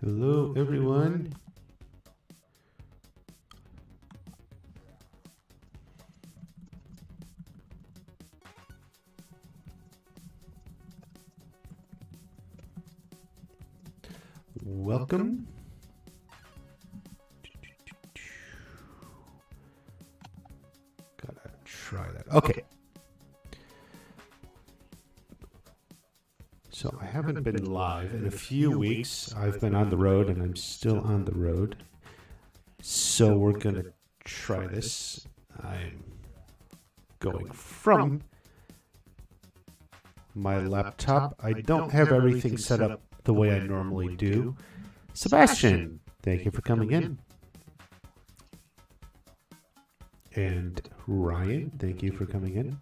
Hello, everyone. Welcome. Gotta try that. Okay. So I haven't been live in a few weeks. I've been on the road and I'm still on the road. So we're going to try this. I'm going from my laptop. I don't have everything set up the way I normally do. Sebastian, thank you for coming in. And Ryan, thank you for coming in.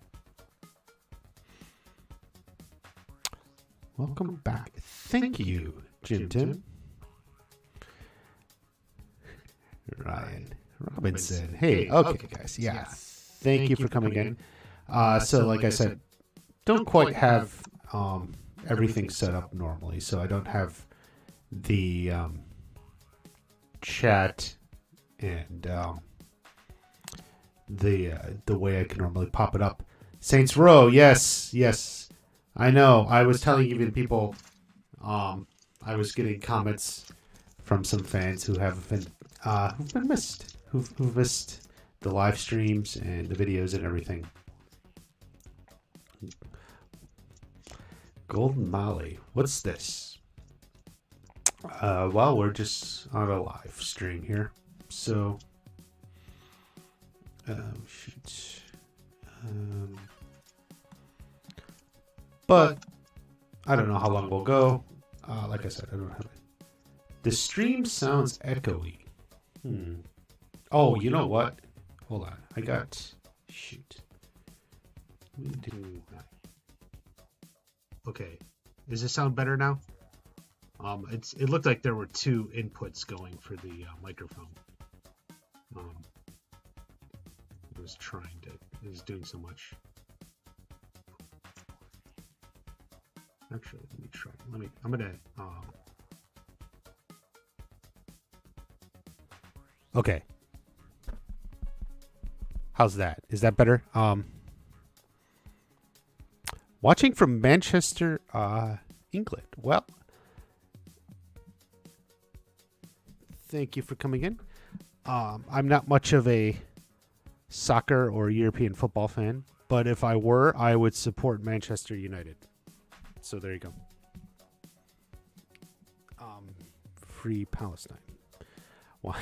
Welcome back. Thank you, Jim Tim. Ryan Robinson. Hey, okay, guys. Yeah. Thank you for coming in. So, like I said, don't quite have everything set up normally. So I don't have the chat and the way I can normally pop it up. Saints Row, yes. I know. I was telling even people, I was getting comments from some fans who have been missed, who've missed the live streams and the videos and everything. Golden Molly, what's this? Well, we're just on a live stream here, so shoot. But I don't know how long we'll go. Like I said, I don't have it. The stream sounds echoey. Oh, you know what? Hold on. I got... Shoot. Okay. Does it sound better now? It looked like there were two inputs going for the microphone. It was doing so much. Actually, let me try. I'm gonna. Okay. How's that? Is that better? Watching from Manchester, England. Well, thank you for coming in. I'm not much of a soccer or European football fan, but if I were, I would support Manchester United. So there you go. Free Palestine. Why?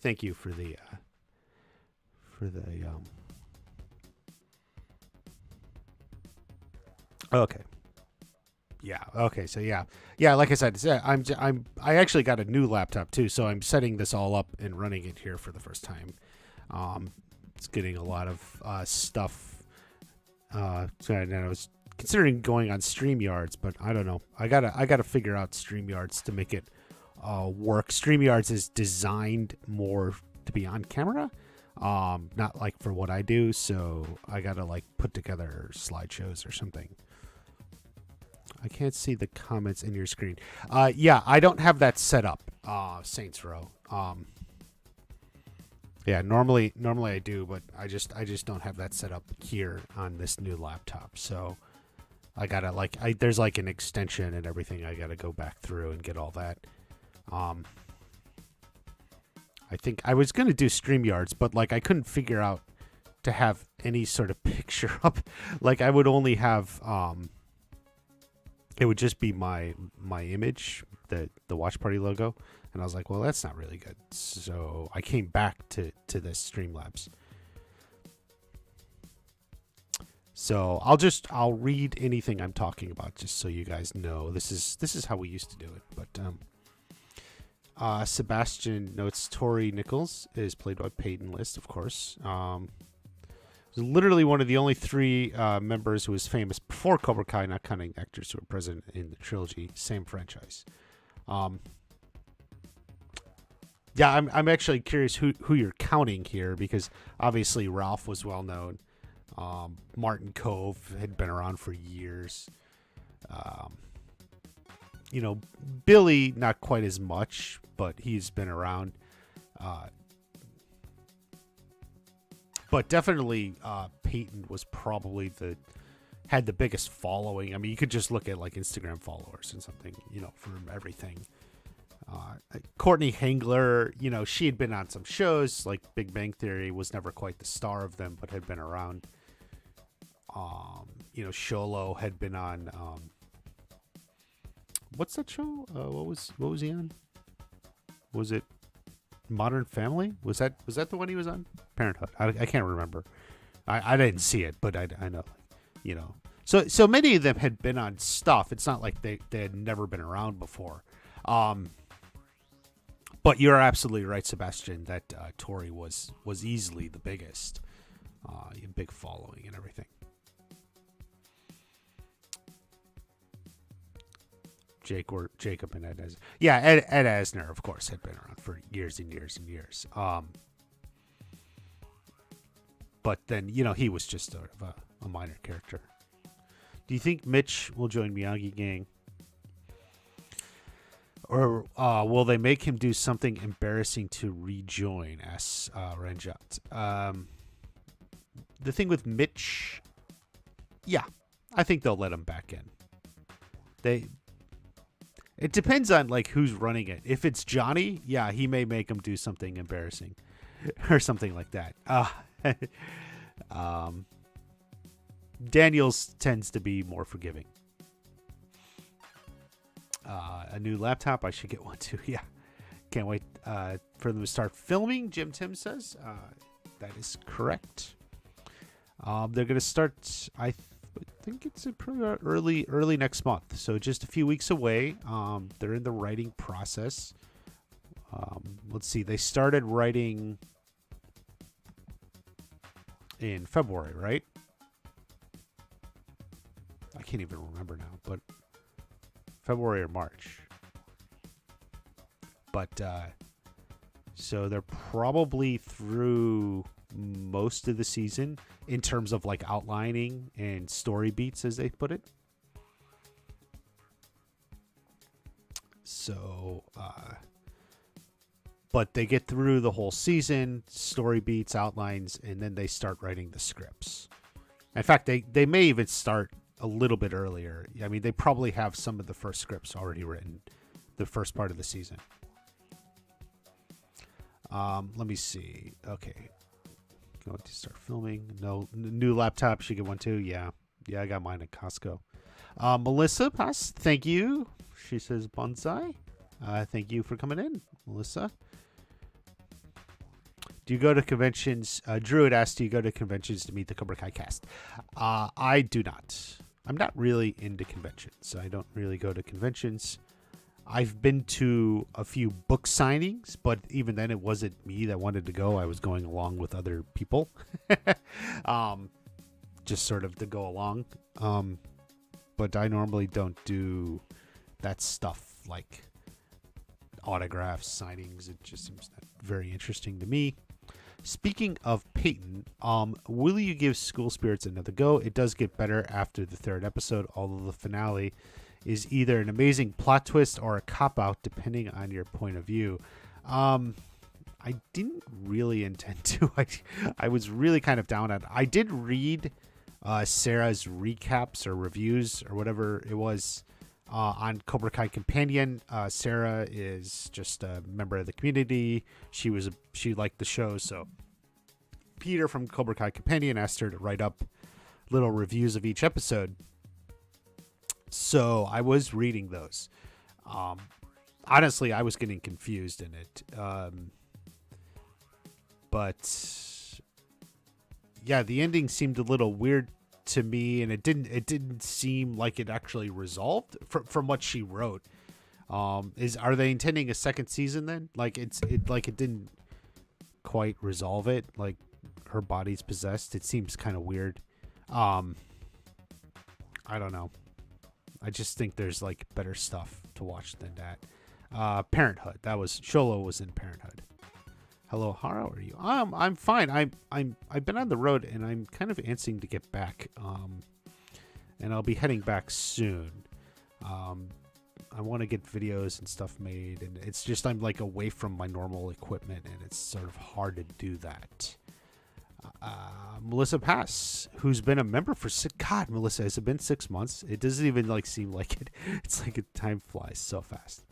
Thank you for the Okay. Yeah. Okay. So yeah. Like I said, I actually got a new laptop too, so I'm setting this all up and running it here for the first time. It's getting a lot of stuff. And I was considering going on StreamYards, but I don't know. I gotta figure out StreamYards to make it work. StreamYards is designed more to be on camera, not like for what I do. So I gotta like put together slideshows or something. I can't see the comments in your screen. Yeah, I don't have that set up. Saints Row. Yeah, normally I do, but I just don't have that set up here on this new laptop. So I gotta there's like an extension and everything. I gotta go back through and get all that. I think I was gonna do StreamYards, but like I couldn't figure out to have any sort of picture up. Like I would only have it would just be my image, the Watch Party logo, and I was like, well, that's not really good. So I came back to this Streamlabs. So I'll read anything I'm talking about just so you guys know. This is how we used to do it. But Sebastian notes Tory Nichols is played by Peyton List, of course. Literally one of the only three members who was famous before Cobra Kai, not counting actors who were present in the trilogy, same franchise. Yeah, I'm actually curious who you're counting here, because obviously Ralph was well known. Martin Cove had been around for years. Billy not quite as much, but he's been around. But definitely Peyton was probably had the biggest following. I mean, you could just look at like Instagram followers and something, from everything. Courtney Hengler, she had been on some shows like Big Bang Theory, was never quite the star of them, but had been around. Sholo had been on what's that show? What was he on? Was it Modern Family? Was that the one he was on? Parenthood. I can't remember. I didn't see it, but I know, So many of them had been on stuff. It's not like they had never been around before. But you're absolutely right, Sebastian, that Tory was easily the biggest. Big following and everything. Jacob and Ed Asner. Yeah, Ed Asner, of course, had been around for years and years and years. But then, he was just sort of a minor character. Do you think Mitch will join Miyagi Gang? Or will they make him do something embarrassing to rejoin? Asks Ranjat. The thing with Mitch, yeah, I think they'll let him back in. It depends on like who's running it. If it's Johnny, yeah, he may make him do something embarrassing or something like that. Daniels tends to be more forgiving. A new laptop, I should get one too. Yeah, can't wait for them to start filming. Jim Tim says that is correct. They're going to start, I think it's early next month, so just a few weeks away. They're in the writing process. Let's see, they started writing in February, right? I can't even remember now, but February or March. But so they're probably through most of the season in terms of like outlining and story beats, as they put it. So but they get through the whole season, story beats, outlines, and then they start writing the scripts. In fact, they may even start a little bit earlier. I mean, they probably have some of the first scripts already written the first part of the season. Let me see. Okay. Going to start filming. No new laptop. Should get one too. Yeah, I got mine at Costco. Melissa Pass, thank you. She says bonsai. Thank you for coming in, Melissa. Do you go to conventions? Druid asked, do you go to conventions to meet the Cobra Kai cast? I do not. I'm not really into conventions. I don't really go to conventions. I've been to a few book signings, but even then it wasn't me that wanted to go. I was going along with other people. Just sort of to go along. But I normally don't do that stuff like autographs, signings. It just seems not very interesting to me. Speaking of Peyton, will you give School Spirits another go? It does get better after the third episode, although the finale is either an amazing plot twist or a cop-out, depending on your point of view. I didn't really intend to. I was really kind of down on it. I did read Sarah's recaps or reviews or whatever it was on Cobra Kai Companion. Sarah is just a member of the community. She liked the show, so Peter from Cobra Kai Companion asked her to write up little reviews of each episode. So I was reading those. Honestly, I was getting confused in it. But yeah, the ending seemed a little weird to me, and it didn't seem like it actually resolved from what she wrote. Are they intending a second season then? Like it didn't quite resolve it. Like her body's possessed. It seems kind of weird. I don't know. I just think there's like better stuff to watch than that. Parenthood. Sholo was in Parenthood. Hello, how are you? I'm fine. I've been on the road and I'm kind of antsing to get back. And I'll be heading back soon. I want to get videos and stuff made, and it's just I'm like away from my normal equipment, and it's sort of hard to do that. Melissa Pass, who's been a member for God, Melissa, has it been 6 months? It doesn't even like seem like it. It's like time flies so fast.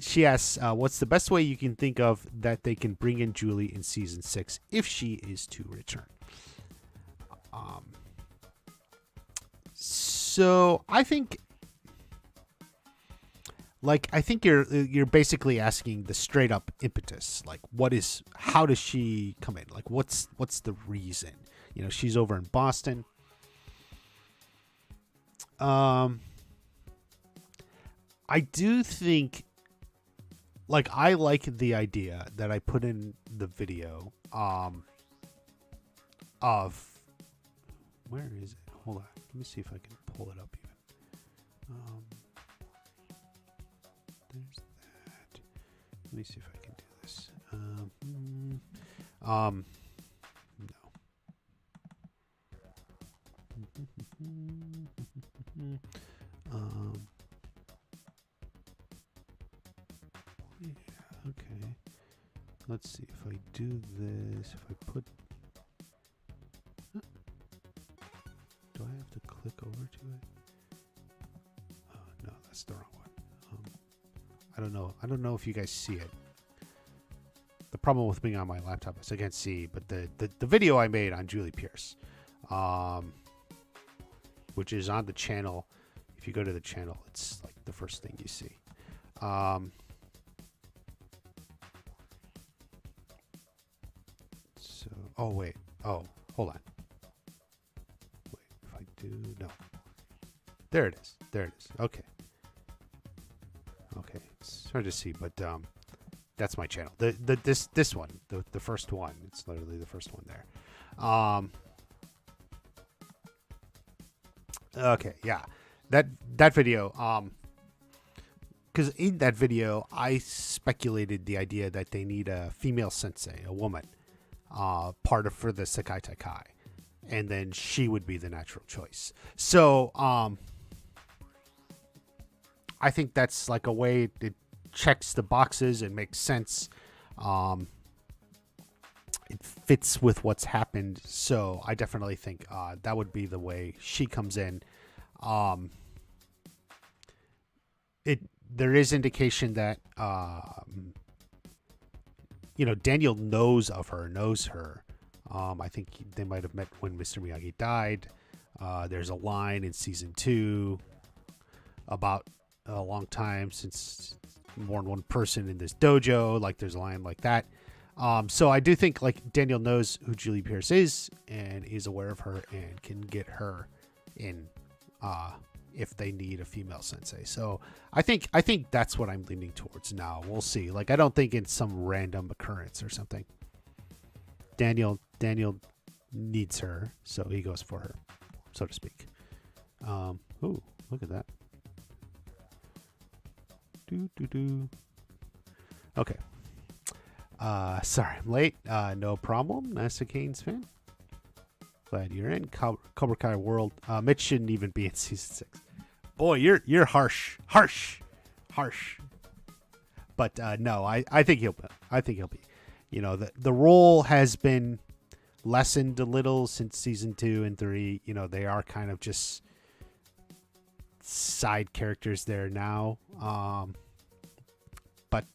She asks, what's the best way you can think of that they can bring in Julie in season 6 if she is to return? So I think you're basically asking the straight up impetus. Like, how does she come in? Like, what's the reason? You know, she's over in Boston. I do think, like, I like the idea that I put in the video, of, where is it? Hold on. Let me see if I can pull it up even. There's that. Let me see if I can do this. No. Yeah, okay. Let's see if I do this. If I put, do I have to click over to it? Oh, no, that's the wrong one. I don't know if you guys see it. The problem with being on my laptop is I can't see, but the video I made on Julie Pierce, which is on the channel. If you go to the channel, it's like the first thing you see. So, oh wait, hold on. Wait, if I do, no. There it is. Okay. Okay, it's hard to see, but that's my channel. This one, the first one. It's literally the first one there. Okay, yeah, that video. Because in that video, I speculated the idea that they need a female sensei, a woman, for the Sekai Taikai, and then she would be the natural choice. So, I think that's like a way it checks the boxes and makes sense. It fits with what's happened. So I definitely think that would be the way she comes in. There is indication that, Daniel knows her. I think they might have met when Mr. Miyagi died. There's a line in season 2 about a long time since more than one person in this dojo. Like, there's a line like that. So I do think like Daniel knows who Julie Pierce is and is aware of her and can get her in if they need a female sensei. So I think that's what I'm leaning towards now. We'll see. Like, I don't think it's some random occurrence or something. Daniel needs her, so he goes for her, so to speak. Ooh, look at that. Okay. Sorry I'm late. No problem. Nice Canes fan. Glad you're in. Cobra Kai World. Mitch shouldn't even be in season 6. Boy, you're harsh. But no, I think he'll be. You know, the role has been lessened a little since season 2 and 3. You know, they are kind of just side characters there now. But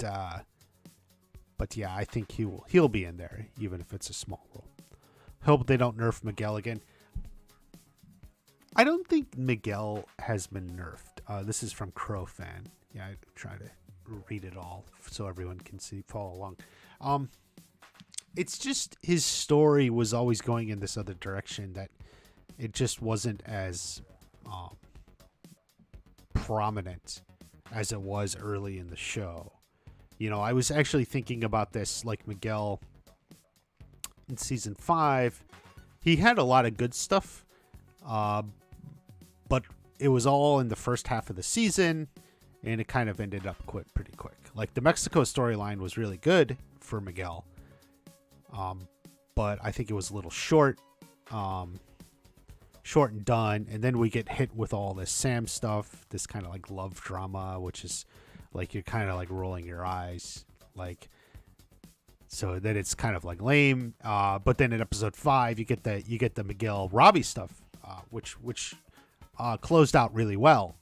yeah, I think he'll be in there, even if it's a small role. Hope they don't nerf Miguel again. I don't think Miguel has been nerfed. This is from Crow Fan. Yeah, I try to read it all so everyone can follow along. It's just his story was always going in this other direction that it just wasn't as prominent as it was early in the show. You know, I was actually thinking about this, like Miguel in season 5. He had a lot of good stuff, but it was all in the first half of the season, and it kind of ended up pretty quick. Like, the Mexico storyline was really good for Miguel, but I think it was a little short. short and done, and then we get hit with all this Sam stuff, this kind of like love drama, which is like you're kind of like rolling your eyes, like, so then it's kind of like lame. But then in episode 5, you get the Miguel Robbie stuff, which closed out really well.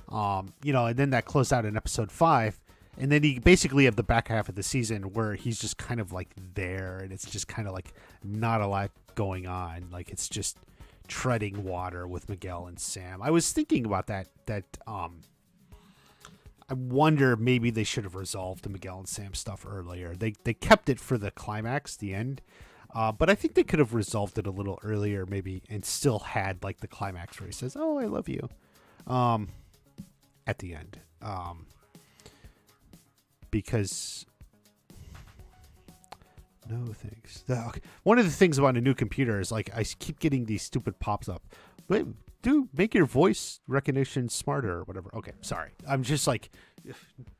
And then that closed out in episode 5. And then you basically have the back half of the season where he's just kind of like there, and it's just kind of like not a lot going on. Like it's just treading water with Miguel and Sam. I was thinking about that I wonder maybe they should have resolved the Miguel and Sam stuff earlier. They kept it for the climax, the end. But I think they could have resolved it a little earlier maybe and still had like the climax where he says, "Oh, I love you," at the end. Because no thanks. Okay. One of the things about a new computer is like I keep getting these stupid pops up. But do make your voice recognition smarter or whatever. Okay, sorry. I'm just like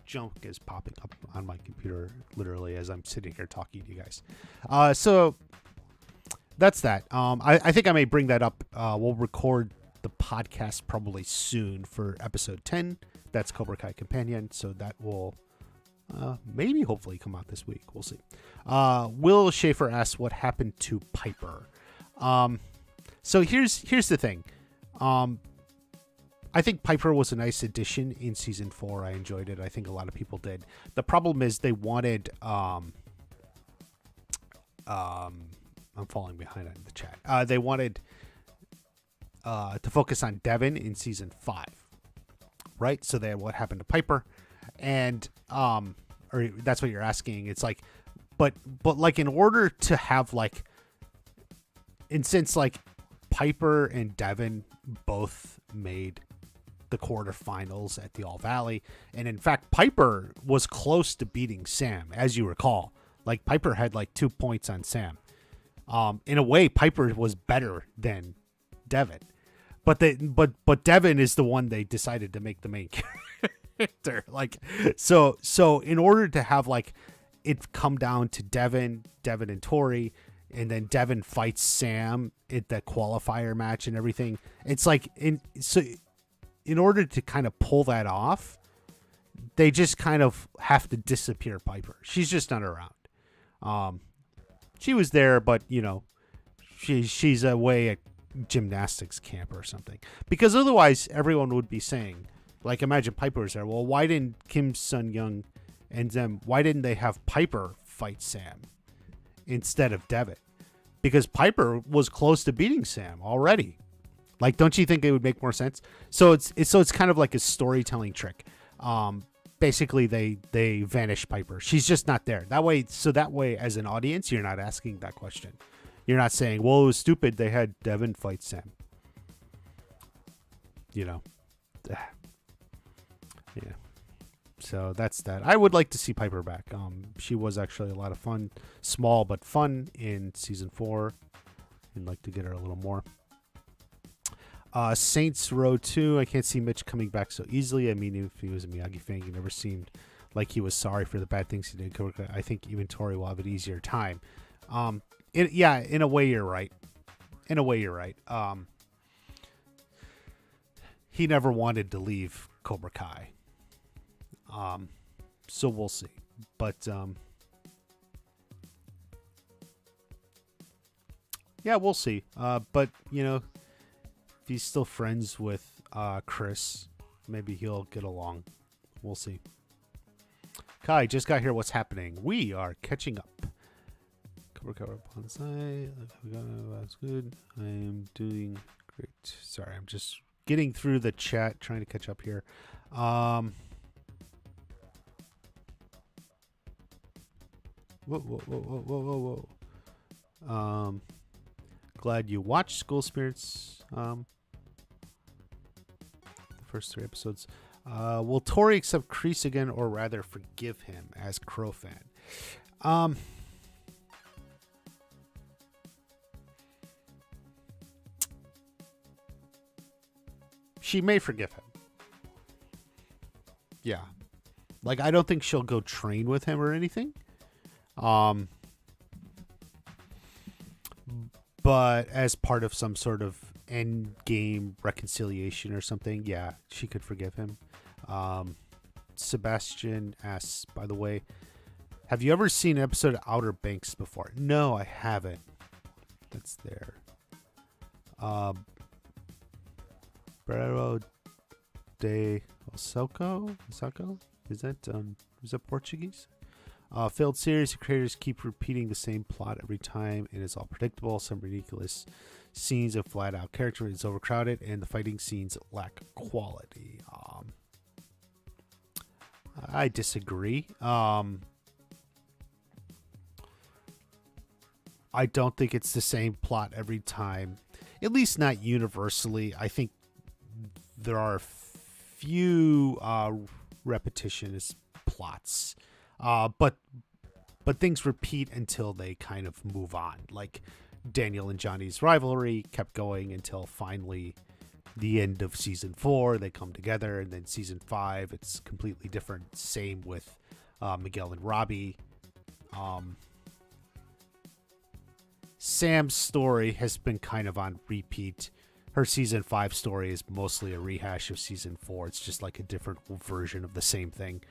junk is popping up on my computer literally as I'm sitting here talking to you guys. So that's that. I think I may bring that up. We'll record the podcast probably soon for episode 10. That's Cobra Kai Companion. So that will maybe hopefully come out this week. We'll see. Will Schaefer asks what happened to Piper. So here's the thing. I think Piper was a nice addition in season 4. I enjoyed it. I think a lot of people did. The problem is they wanted I'm falling behind on the chat. They wanted to focus on Devin in season 5. Right? So they had what happened to Piper, and or that's what you're asking. It's like but like in order to have like, and since like Piper and Devin both made the quarterfinals at the All Valley, and in fact Piper was close to beating Sam, as you recall. Like Piper had like 2 points on Sam. In a way, Piper was better than Devin, but Devin is the one they decided to make the main character. Like so in order to have like it come down to Devin and Tory, and then Devin fights Sam at the qualifier match and everything. It's like in order to kind of pull that off, they just kind of have to disappear Piper. She's just not around. She was there, but she's away at gymnastics camp or something. Because otherwise, everyone would be saying, like, imagine Piper was there. Well, why didn't Kim Sun Young and them? Why didn't they have Piper fight Sam instead of Devin? Because Piper was close to beating Sam already. Like, don't you think it would make more sense? So it's kind of like a storytelling trick. Basically, they vanish Piper. She's just not there. That way, as an audience, you're not asking that question. You're not saying, well, it was stupid they had Devin fight Sam. Yeah. So that's that. I would like to see Piper back. She was actually a lot of fun, small but fun in season 4. I'd like to get her a little more. Saints Row 2. I can't see Mitch coming back so easily. I mean, if he was a Miyagi fan, he never seemed like he was sorry for the bad things he did. I think even Tory will have an easier time. In a way, you're right. He never wanted to leave Cobra Kai. So we'll see. But yeah, we'll see. But if he's still friends with Chris, maybe he'll get along. We'll see. Kai, just got here. What's happening? We are catching up. Recover upon site. That's good. I am doing great. Sorry, I'm just getting through the chat, trying to catch up here. Whoa. Glad you watched School Spirits. The first 3 episodes. Will Tory accept Kreese again, or rather forgive him as Crow fan? She may forgive him. Yeah. Like, I don't think she'll go train with him or anything. But as part of some sort of end game reconciliation or something, yeah, she could forgive him. Sebastian asks, by the way, have you ever seen an episode of Outer Banks before? No, I haven't. That's there. Brero de Osoko? Is that Portuguese? Failed series, creators keep repeating the same plot every time, and it's all predictable. Some ridiculous scenes of flat-out character is overcrowded, and the fighting scenes lack quality. I disagree. I don't think it's the same plot every time, at least not universally. I think there are a few repetitious plots. But things repeat until they kind of move on. Like Daniel and Johnny's rivalry kept going until finally the end of season 4, they come together, and then season 5, it's completely different. Same with Miguel and Robbie. Sam's story has been kind of on repeat. Her season 5 story is mostly a rehash of season 4. It's just like a different version of the same thing.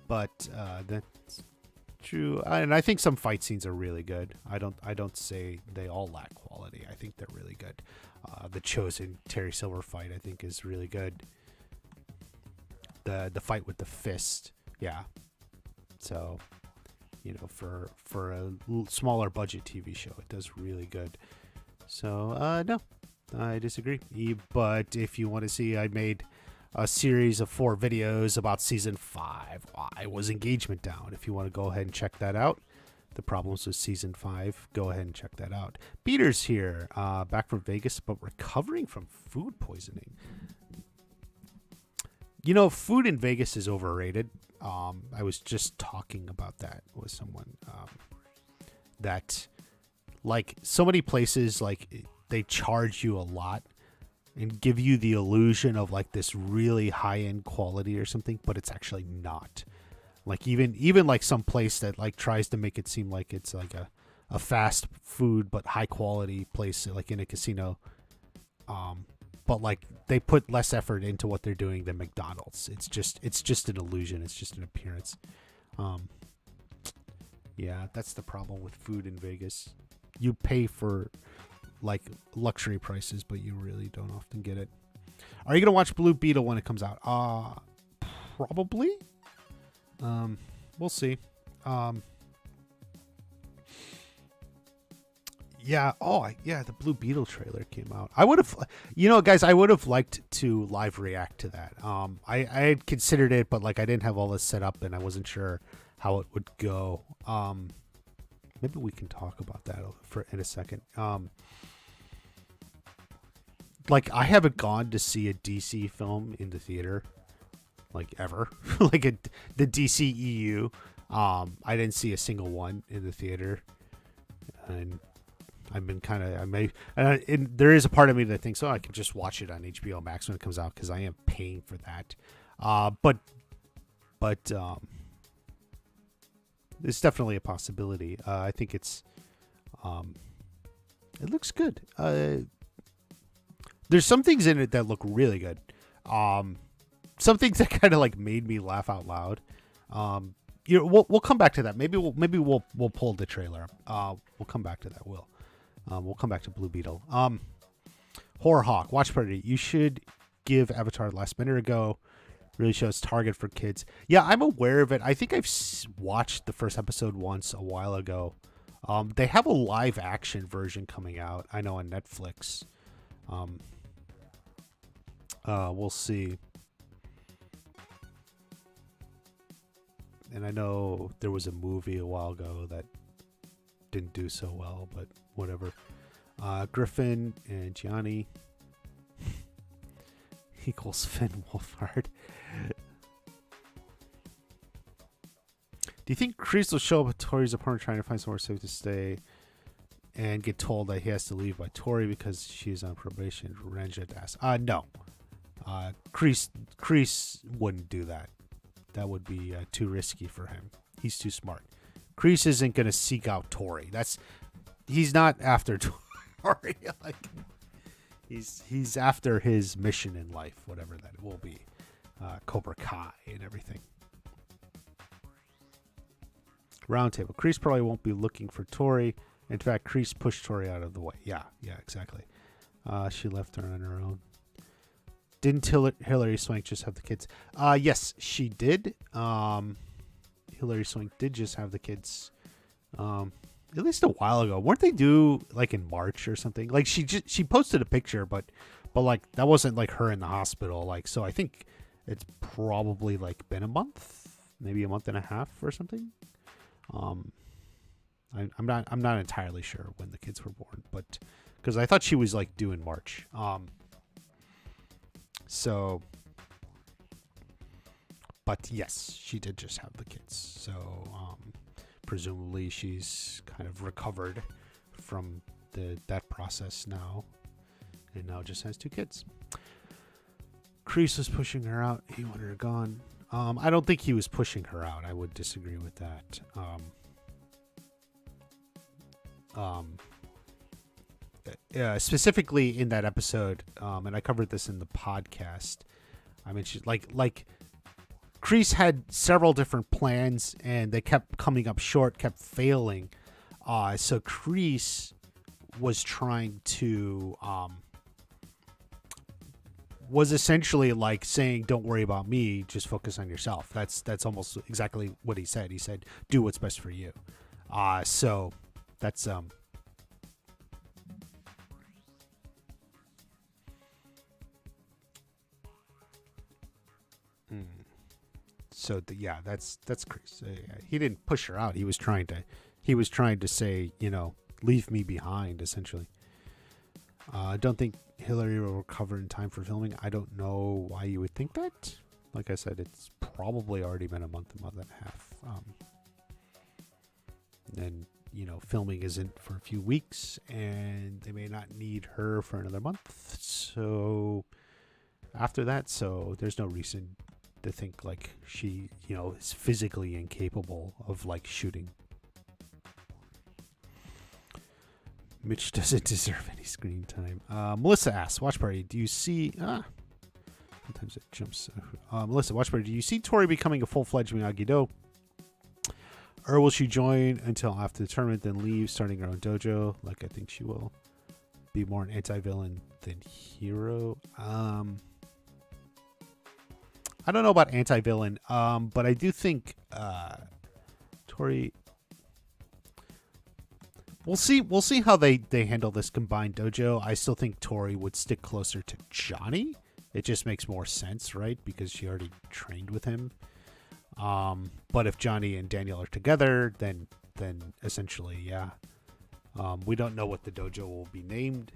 But that's true, and I think some fight scenes are really good. I don't say they all lack quality. I think they're really good. The Chosen Terry Silver fight, I think, is really good. The fight with the fist, yeah. So, for a smaller budget TV show, it does really good. So, no, I disagree. But if you want to see, I made a series of 4 videos about season 5. Why was engagement down? If you want to go ahead and check that out, the problems with season 5, go ahead and check that out. Peter's here, back from Vegas, but recovering from food poisoning. Food in Vegas is overrated. I was just talking about that with someone, that like so many places, like they charge you a lot and give you the illusion of like this really high-end quality or something, but it's actually not. Like even like some place that like tries to make it seem like it's like a fast food but high quality place, like in a casino, but like they put less effort into what they're doing than McDonald's. It's just an illusion. It's just an appearance. Yeah, that's the problem with food in Vegas. You pay for like luxury prices, but you really don't often get it. Are you gonna watch Blue Beetle when it comes out? Probably. We'll see. Yeah. The Blue Beetle trailer came out. I would have, guys, I would have liked to live react to that. I had considered it, but like I didn't have all this set up, and I wasn't sure how it would go. Maybe we can talk about that in a second. Like, I haven't gone to see a DC film in the theater, like, ever. Like, the DC EU. I didn't see a single one in the theater. And I've been and there is a part of me that thinks, I can just watch it on HBO Max when it comes out, because I am paying for that. But it's definitely a possibility. I think it looks good. There's some things in it that look really good. Some things that kind of like made me laugh out loud. We'll come back to that. Maybe we'll pull the trailer. We'll come back to that. We'll come back to Blue Beetle. Horror Hawk, watch party. You should give Avatar the Last Minute Ago. Really shows target for kids. Yeah, I'm aware of it. I think I've watched the first episode once a while ago. They have a live action version coming out, I know, on Netflix. We'll see. And I know there was a movie a while ago that didn't do so well, but whatever. Griffin and Gianni equals Finn Wolfhard. Do you think Kreese will show up at Tory's apartment trying to find somewhere safe to stay and get told that he has to leave by Tory because she's on probation? Ranjit asks. No. Kreese wouldn't do that. That would be too risky for him. He's too smart. Kreese isn't going to seek out Tory. he's not after Tory. Like he's after his mission in life, whatever that will be. Cobra Kai and everything. Roundtable. Kreese probably won't be looking for Tory. In fact, Kreese pushed Tory out of the way. Yeah, exactly. She left her on her own. Didn't Hillary Swank just have the kids? Yes, she did. Hillary Swank did just have the kids. At least a while ago. Weren't they due like in March or something? Like she posted a picture, but like that wasn't like her in the hospital. Like, so I think it's probably like been a month, maybe a month and a half or something. I'm not entirely sure when the kids were born, but because I thought she was like due in March. So, but yes, she did just have the kids. So, presumably she's kind of recovered from that process now, and now just has 2 kids. Kreese was pushing her out. He wanted her gone. I don't think he was pushing her out. I would disagree with that. Specifically in that episode, and I covered this in the podcast. I mentioned like Kreese had several different plans, and they kept coming up short, kept failing. So Kreese was trying to was essentially like saying, "Don't worry about me, just focus on yourself." That's almost exactly what he said. He said, "Do what's best for you." So that's So that's Kreese. He didn't push her out. He was trying to say, leave me behind, essentially. I don't think Hillary will recover in time for filming. I don't know why you would think that. Like I said, it's probably already been a month and a half. And filming isn't for a few weeks, and they may not need her for another month. So after that, there's no reason to think like she, is physically incapable of like shooting. Mitch doesn't deserve any screen time. Melissa asks, Watch Party, do you see... sometimes it jumps. Melissa, Watch Party, do you see Tory becoming a full-fledged Miyagi-Do? Or will she join until after the tournament, then leave, starting her own dojo? Like, I think she will. Be more an anti-villain than hero. I don't know about anti-villain, but I do think Tory... We'll see how they handle this combined dojo. I still think Tory would stick closer to Johnny. It just makes more sense, right? Because she already trained with him. But if Johnny and Daniel are together, then essentially, yeah. We don't know what the dojo will be named.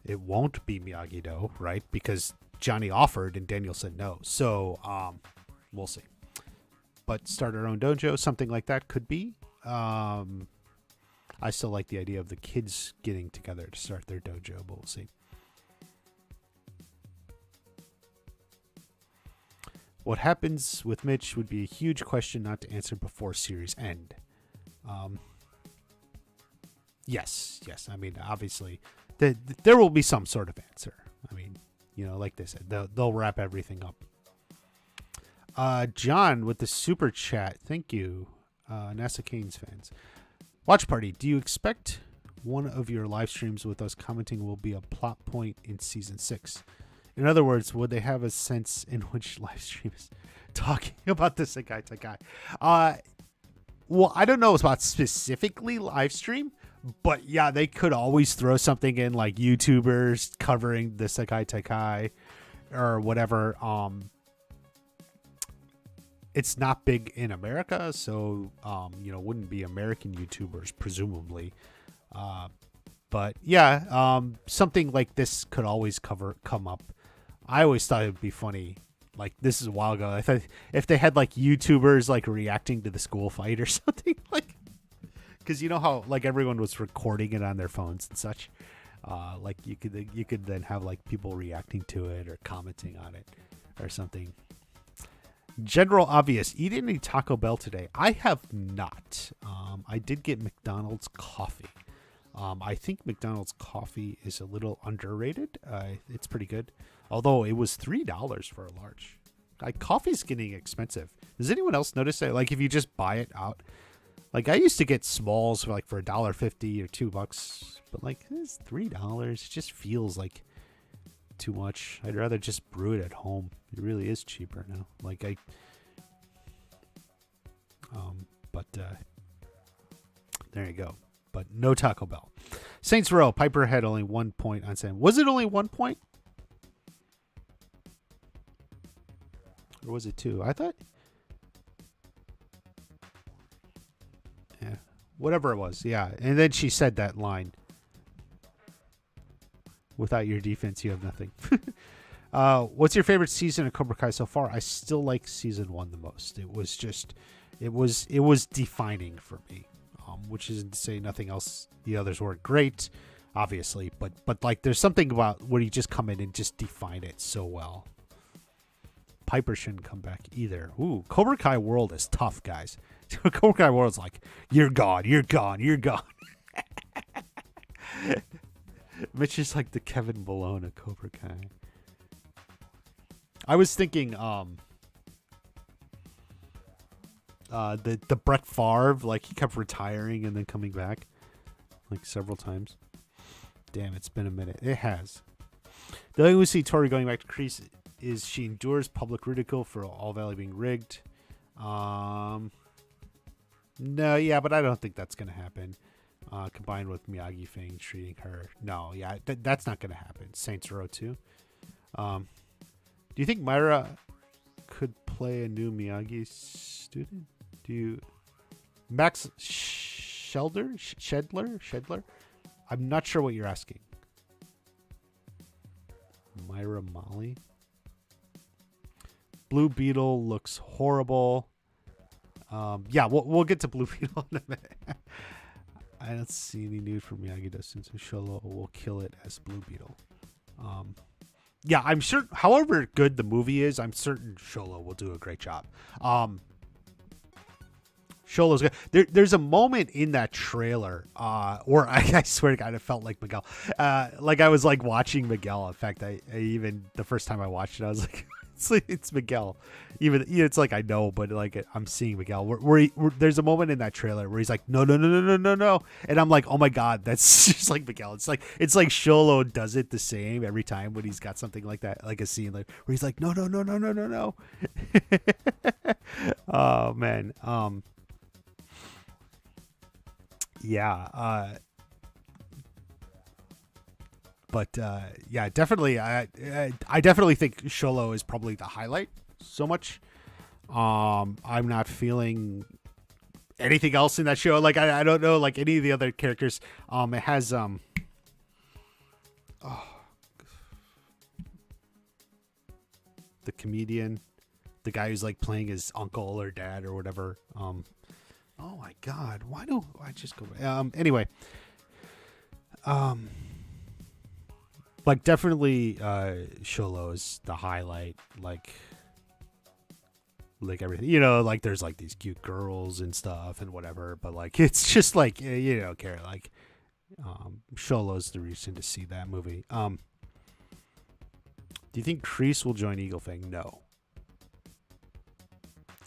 It won't be Miyagi-Do, right? Because Johnny offered and Daniel said no. So we'll see. But start our own dojo, something like that could be. I still like the idea of the kids getting together to start their dojo, but we'll see. What happens with Mitch would be a huge question not to answer before series end. Yes. I mean, obviously, there will be some sort of answer. I mean, like they said, they'll wrap everything up. John with the super chat. Thank you. NASA Canes fans. Watch Party, do you expect one of your live streams with us commenting will be a plot point in season 6? In other words, would they have a sense in which live stream is talking about the Sekai Taikai? Well, I don't know about specifically live stream, but yeah, they could always throw something in like YouTubers covering the Sekai Taikai or whatever. It's not big in America, so wouldn't be American YouTubers presumably. But yeah, something like this could always come up. I always thought it'd be funny. Like, this is a while ago. I thought if they had like YouTubers like reacting to the school fight or something, like, because you know how like everyone was recording it on their phones and such. Like you could then have like people reacting to it or commenting on it or something. General Obvious, eat any Taco Bell today? I have not. I did get McDonald's coffee. I think McDonald's coffee is a little underrated. It's pretty good, although it was $3 for a large. Like, coffee's getting expensive. Does anyone else notice that? Like, if you just buy it out, like, I used to get smalls for like for $1.50 or $2, but like it's $3. It just feels like too much. I'd rather just brew it at home. It really is cheaper now. Like there you go. But no Taco Bell. Saints Row, Piper had only 1 point on Sam. Was it only 1 point? Or was it 2? I thought. Yeah. Whatever it was. Yeah. And then she said that line. Without your defense, you have nothing. What's your favorite season of Cobra Kai so far? I still like season 1 the most. It was defining for me. Which isn't to say nothing else. The others weren't great, obviously, but like there's something about when you just come in and just define it so well. Piper shouldn't come back either. Ooh, Cobra Kai World is tough, guys. Cobra Kai World's like, you're gone, you're gone, you're gone. Mitch is like the Kevin Malone of Cobra Kai. I was thinking, the Brett Favre, like he kept retiring and then coming back, like several times. Damn, it's been a minute. It has. The only way we see Tory going back to Kreese is she endures public ridicule for All Valley being rigged. No, yeah, but I don't think that's gonna happen. Combined with Miyagi Fang treating her, no, yeah, that's not gonna happen. Saints Row 2. Do you think Myra could play a new Miyagi student? Do you... Max Shedler? I'm not sure what you're asking. Myra Molly? Blue Beetle looks horrible. Yeah, we'll get to Blue Beetle in a minute. I don't see any need for Miyagi-Do since Sholo will kill it as Blue Beetle. Yeah, I'm sure, however good the movie is, I'm certain Sholo will do a great job. Sholo's good. There's a moment in that trailer, or I swear to God, it felt like Miguel. Like I was like watching Miguel. In fact, I even, the first time I watched it, I was like, it's Miguel. Even it's like I know, but like I'm seeing Miguel. Where there's a moment in that trailer where he's like, no, and I'm like, oh my God, that's just like Miguel. It's like Sholo does it the same every time when he's got something like that, like a scene like where he's like, no. Oh man, yeah. But yeah, definitely. I definitely think Sholo is probably the highlight. So much. I'm not feeling anything else in that show. Like I don't know like any of the other characters. It has the comedian, the guy who's like playing his uncle or dad or whatever. Oh my God, why don't I just go? Anyway. Like definitely Sholo is the highlight, like everything, you know, like there's like these cute girls and stuff and whatever, but like it's just like you don't care, like Sholo's the reason to see that movie. Do you think Kreese will join Eagle Fang? No.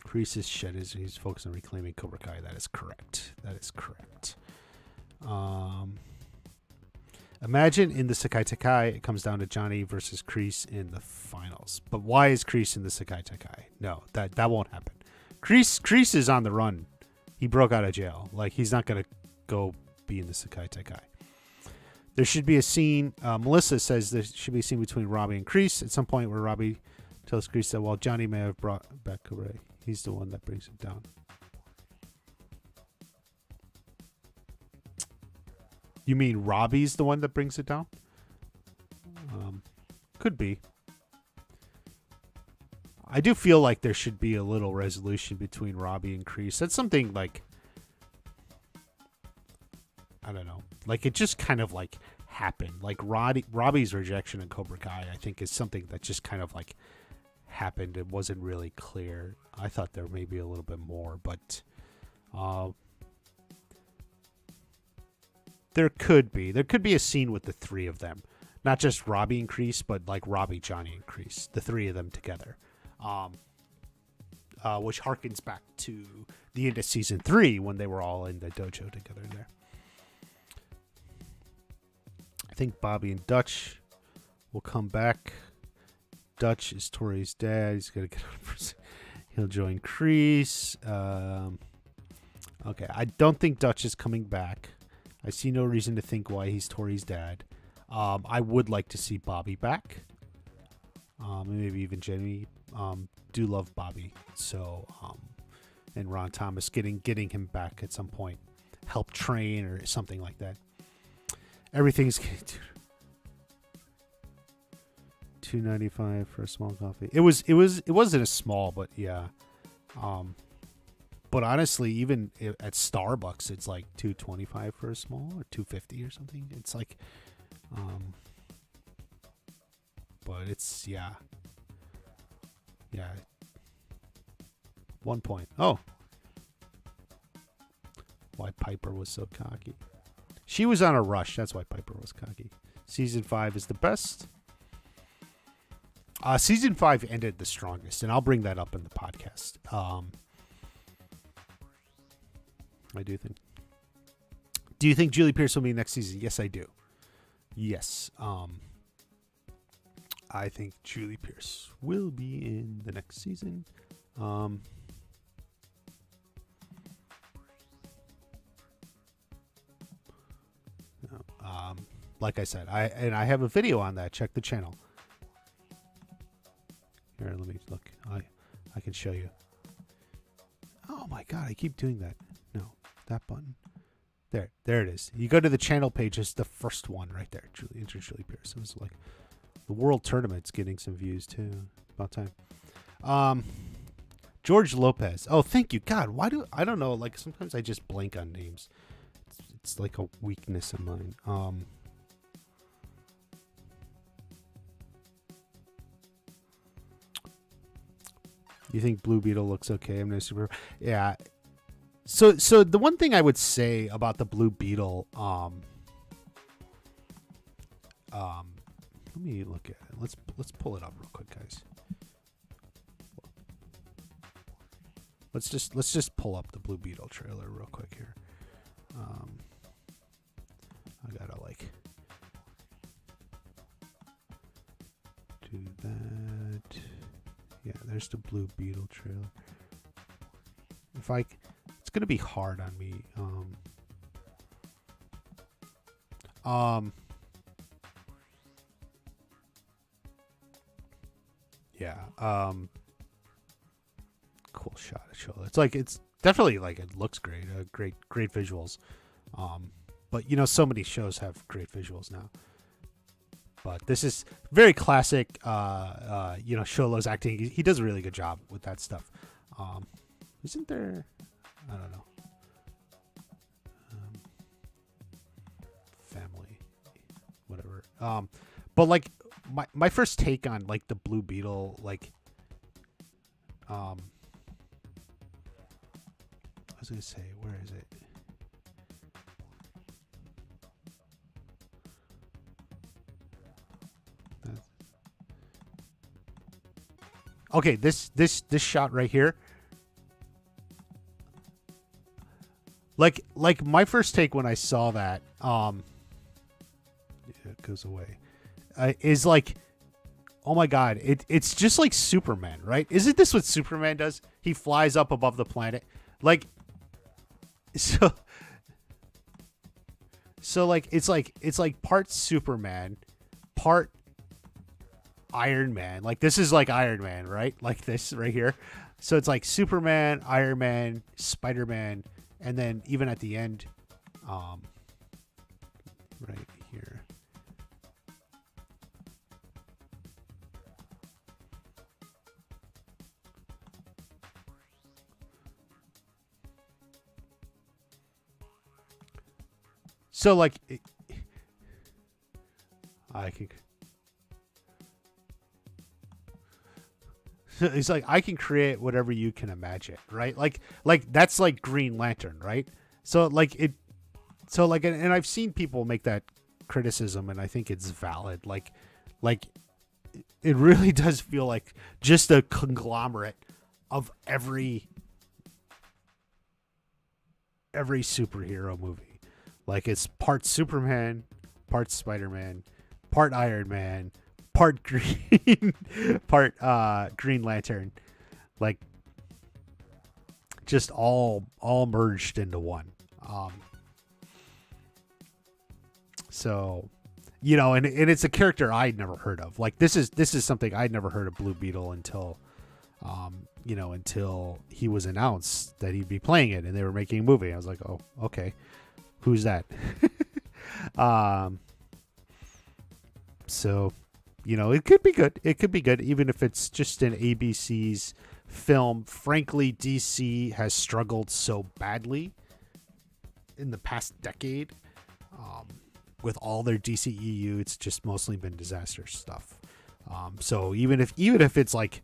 Kreese's shed he's focused on reclaiming Cobra Kai. That is correct. Imagine in the Sekai Taikai, it comes down to Johnny versus Kreese in the finals. But why is Kreese in the Sekai Taikai? No, that won't happen. Kreese is on the run. He broke out of jail. Like, he's not going to go be in the Sekai Taikai. There should be a scene. Melissa says there should be a scene between Robbie and Kreese at some point where Robbie tells Kreese that while Johnny may have brought back Cobra, he's the one that brings him down. You mean Robbie's the one that brings it down? Could be. I do feel like there should be a little resolution between Robbie and Kreese. That's something like, I don't know. Like it just kind of like happened. Like Robbie's rejection in Cobra Kai, I think, is something that just kind of like happened. It wasn't really clear. I thought there may be a little bit more, but There could be a scene with the three of them, not just Robbie and Kreese, but like Robbie, Johnny, and Kreese, the three of them together, which harkens back to the end of season 3 when they were all in the dojo together there. I think Bobby and Dutch will come back. Dutch is Tory's dad. He's gonna get on. He'll join Kreese. Okay, I don't think Dutch is coming back. I see no reason to think why he's Tory's dad. I would like to see Bobby back. Maybe even Jenny. Do love Bobby. So, and Ron Thomas getting him back at some point. Help train or something like that. Everything's $2.95 for a small coffee. It wasn't a small, but yeah. But honestly, even at Starbucks, it's like $2.25 for a small or $2.50 or something. It's like, but it's yeah. 1 point. Oh, why Piper was so cocky. She was on a rush. That's why Piper was cocky. Season 5 is the best. Season 5 ended the strongest, and I'll bring that up in the podcast. I do think. Do you think Julie Pierce will be next season? Yes, I do. Yes. I think Julie Pierce will be in the next season. Like I said, I have a video on that. Check the channel. Here, let me look. I can show you. Oh my god, I keep doing that. No, that button. There it is. You go to the channel page. It's the first one right there. Julie Pierce. It was like the World Tournament's getting some views too. About time. George Lopez. Oh, thank you. God, why do I don't know? Like sometimes I just blank on names. It's like a weakness of mine. You think Blue Beetle looks okay? I'm no super. Yeah. So the one thing I would say about the Blue Beetle, let me look at it. Let's pull it up real quick, guys. Let's just pull up the Blue Beetle trailer real quick here. I gotta like do that. Yeah, there's the Blue Beetle trailer. It's gonna be hard on me. Yeah. Cool shot of show. It's definitely like it looks great. Great visuals. But you know, so many shows have great visuals now. But this is very classic. Sholo's acting. He does a really good job with that stuff. Isn't there? I don't know. Family, whatever. But like my first take on like the Blue Beetle, like, I was gonna say, where is it? Okay, this shot right here. Like my first take when I saw that, it goes away, is like, oh my god, it's just like Superman, right? Isn't this what Superman does? He flies up above the planet, like, so like it's like part Superman, part Iron Man. Like this is like Iron Man, right? Like this right here. So it's like Superman, Iron Man, Spider-Man, and then even at the end, right here. So like I can. It's like I can create whatever you can imagine, right? Like that's like Green Lantern, right? So like it, So like, and I've seen people make that criticism, and I think it's valid. Like it really does feel like just a conglomerate of every superhero movie. Like it's part Superman, part Spider-Man, part Iron Man, part Green, part Green Lantern. Like just all merged into one. So, you know, and it's a character I'd never heard of. Like this is something I'd never heard of Blue Beetle until, you know, until he was announced that he'd be playing it and they were making a movie. I was like, oh, okay, who's that? So, you know, it could be good. It could be good, even if it's just an ABC's film. Frankly, DC has struggled so badly in the past decade. With all their DCEU, it's just mostly been disaster stuff. So even if it's like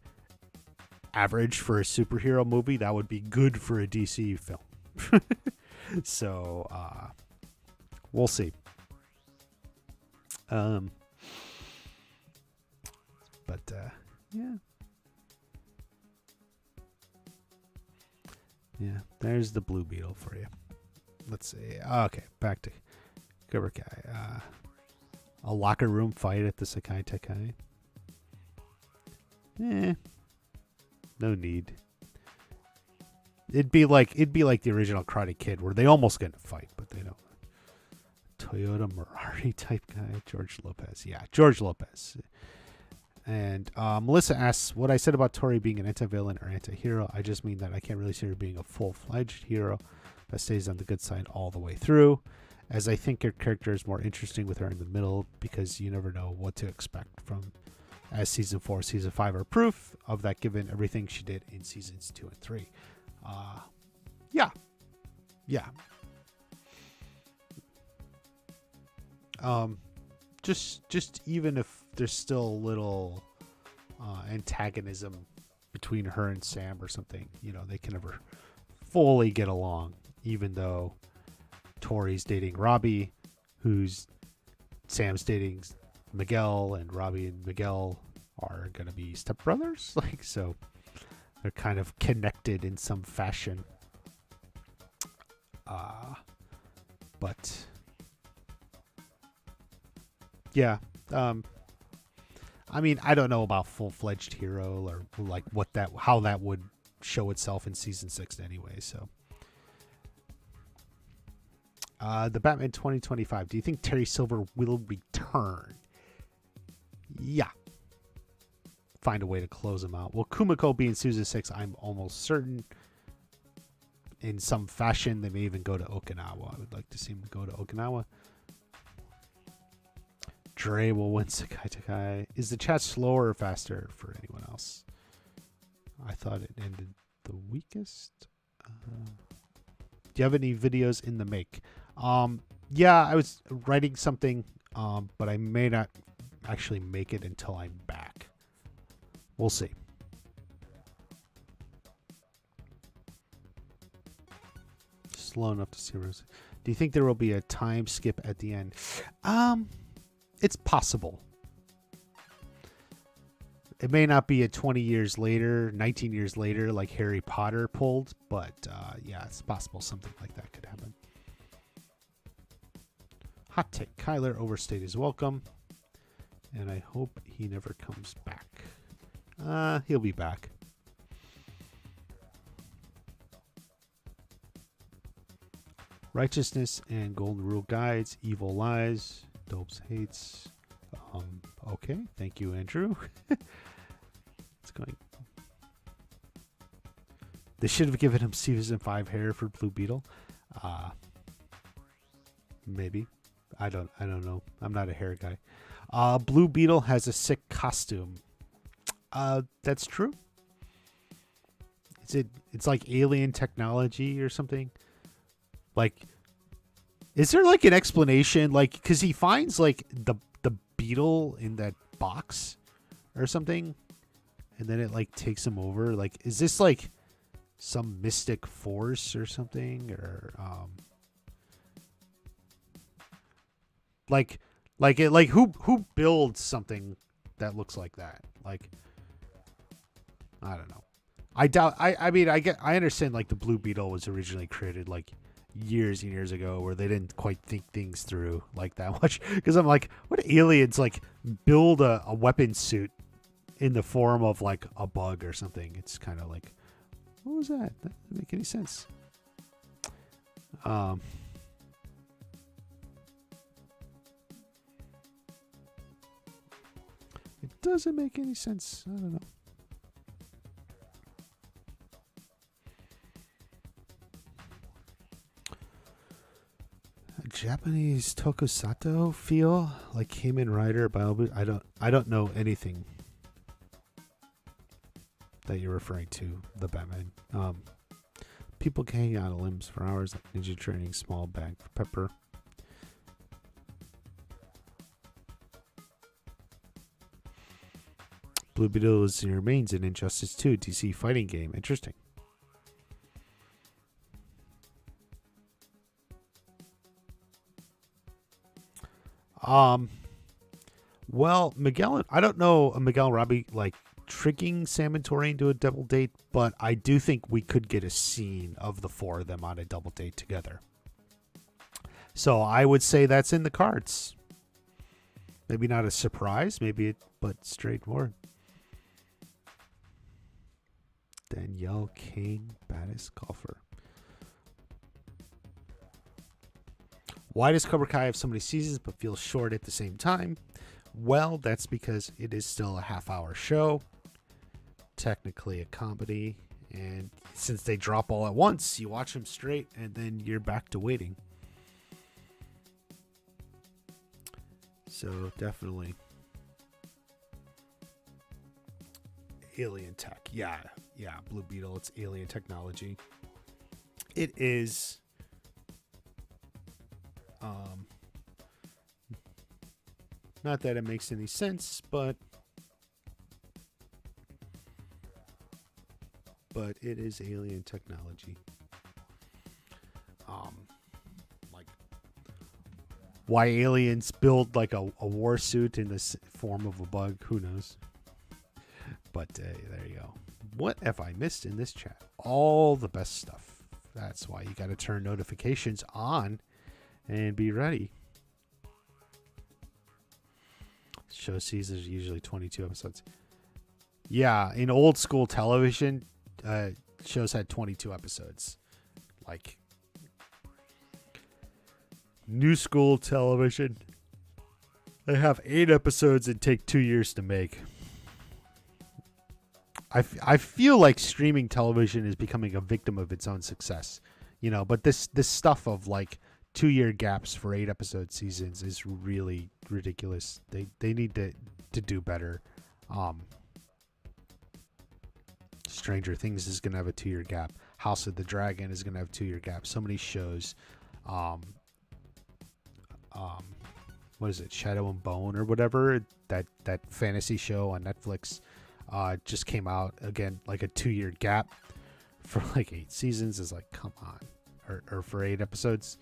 average for a superhero movie, that would be good for a DC film. So we'll see. But yeah, there's the Blue Beetle for you. Let's see. Okay, back to Cobra Kai. A locker room fight at the Sekai Taikai. No need. It'd be like the original Karate Kid, where they almost get in a fight, but they don't. Toyota Mirari type guy, George Lopez. Yeah, George Lopez. And Melissa asks, what I said about Tory being an anti-villain or anti-hero, I just mean that I can't really see her being a full-fledged hero that stays on the good side all the way through, as I think her character is more interesting with her in the middle, because you never know what to expect from, as season 4, season 5 are proof of that, given everything she did in seasons 2 and 3. Yeah. Just even if there's still a little antagonism between her and Sam or something, you know, they can never fully get along, even though Tory's dating Robbie, who's Sam's dating Miguel, and Robbie and Miguel are going to be stepbrothers. Like, so they're kind of connected in some fashion. But yeah, I mean, I don't know about full-fledged hero or like how that would show itself in season 6 anyway. So, the Batman 2025. Do you think Terry Silver will return? Yeah. Find a way to close him out. Will Kumiko be in season 6? I'm almost certain. In some fashion, they may even go to Okinawa. I would like to see him go to Okinawa. Dre will win Sekai Taikai. Is the chat slower or faster for anyone else? I thought it ended the weakest. Do you have any videos in the make? Yeah, I was writing something, but I may not actually make it until I'm back. We'll see. Slow enough to see Rose. Do you think there will be a time skip at the end? It's possible. It may not be a 20 years later, 19 years later, like Harry Potter pulled, but yeah, it's possible something like that could happen. Hot take. Kyler overstayed his welcome, and I hope he never comes back. He'll be back. Righteousness and Golden Rule guides, evil lies, Dopes hates. Okay, thank you, Andrew. It's going. They should have given him season 5 hair for Blue Beetle. Maybe. I don't know. I'm not a hair guy. Blue Beetle has a sick costume. That's true. It's like alien technology or something. Like, is there like an explanation? Like, because he finds like the beetle in that box or something, and then it like takes him over. Like, is this like some mystic force or something? Or Like like who builds something that looks like that? Like I don't know. I doubt. I mean, I understand. Like the Blue Beetle was originally created like years and years ago, where they didn't quite think things through like that much. Because I'm like, what aliens like build a weapon suit in the form of like a bug or something? It's kind of like, what was that? That doesn't make any sense. It doesn't make any sense. I don't know. A Japanese tokusatsu feel like Kamen Rider Bio. I don't know anything that you're referring to. The Batman. People can hang out of limbs for hours like ninja training. Small bag for pepper. Blue Beetle remains in Injustice 2 DC fighting game. Interesting. Well, Miguel, I don't know Miguel Robbie like tricking Sam and Tory into a double date, but I do think we could get a scene of the four of them on a double date together. So I would say that's in the cards. Maybe not a surprise, but straightforward. Danielle Kane, baddest golfer. Why does Cobra Kai have so many seasons but feel short at the same time? Well, that's because it is still a half-hour show, technically a comedy, and since they drop all at once, you watch them straight, and then you're back to waiting. So definitely alien tech. Yeah, Blue Beetle, it's alien technology. It is not that it makes any sense, but it is alien technology. Like why aliens build like a war suit in the form of a bug, who knows? But there you go. What have I missed in this chat? All the best stuff. That's why you got to turn notifications on and be ready. Show seasons are usually 22 episodes. Yeah, in old school television, shows had 22 episodes. Like new school television, they have 8 episodes and take 2 years to make. I feel like streaming television is becoming a victim of its own success, you know. But this stuff of like 2-year gaps for 8 episode seasons is really ridiculous. They need to do better. Stranger Things is gonna have a 2-year gap. House of the Dragon is gonna have a 2-year gap. So many shows. What is it? Shadow and Bone or whatever, that fantasy show on Netflix. Just came out again, like a 2-year gap for like 8 seasons is like, come on, or for 8 episodes.